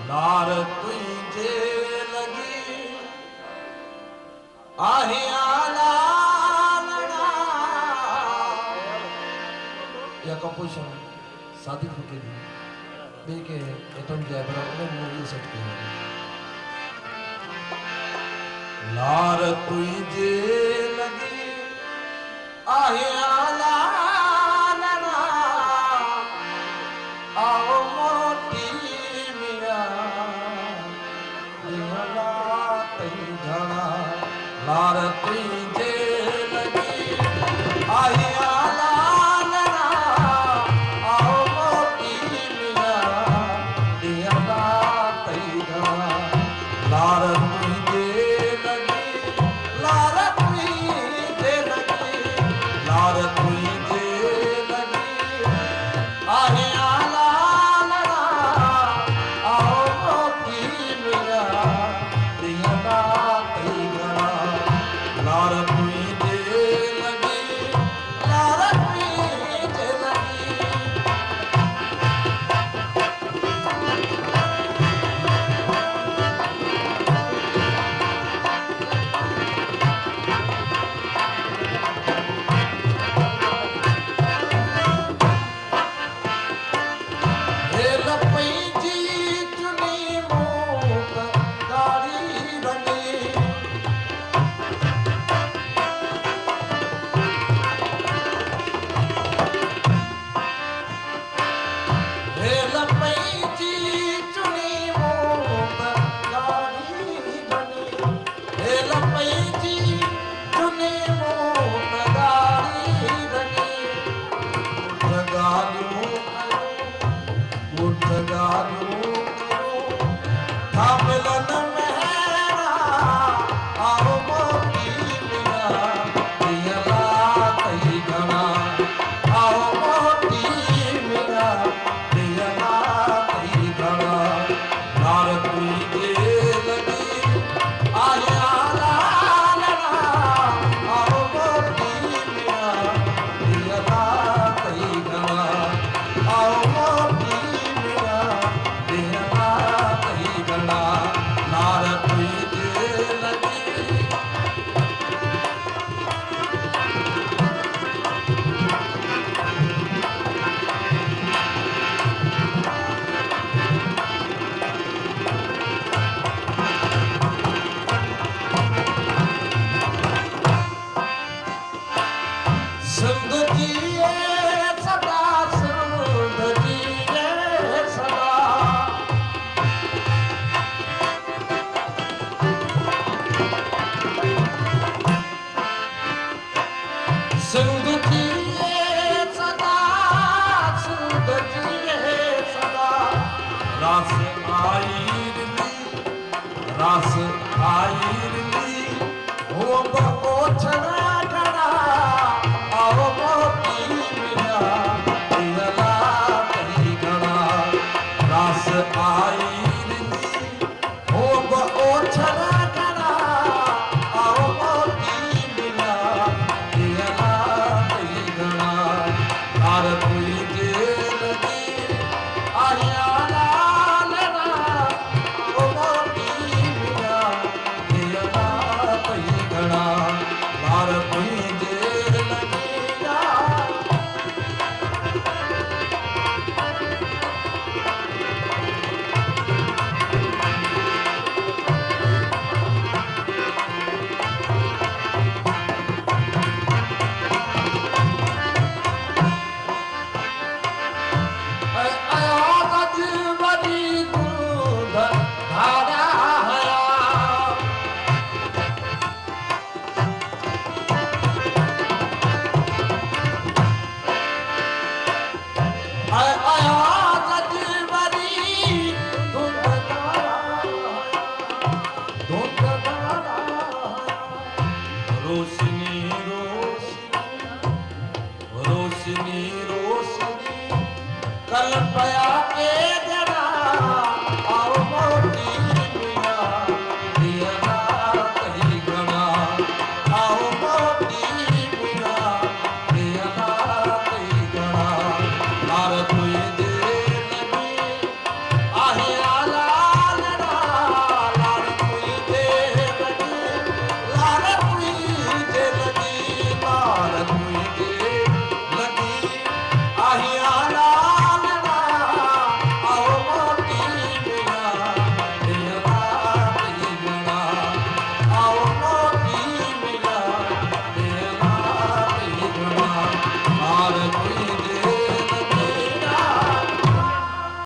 लार तुझे लगी आहे आला या कंपोजिशन सादिक फकीरी बेके एटम जयबरा उन्हें मूवी सेट किया लार तुझे लगी आहे आला आओ मोटी मिया दिहला तई घना लार तुझे लगी आहे आला आओ मोटी मिया दिहला तई घना लार तुझे लगी लार तुझे लगी लार तुझे लगी आहे रास आईरली हो बको छना खड़ा आओ मोती मिला दिहला तई घना रास आई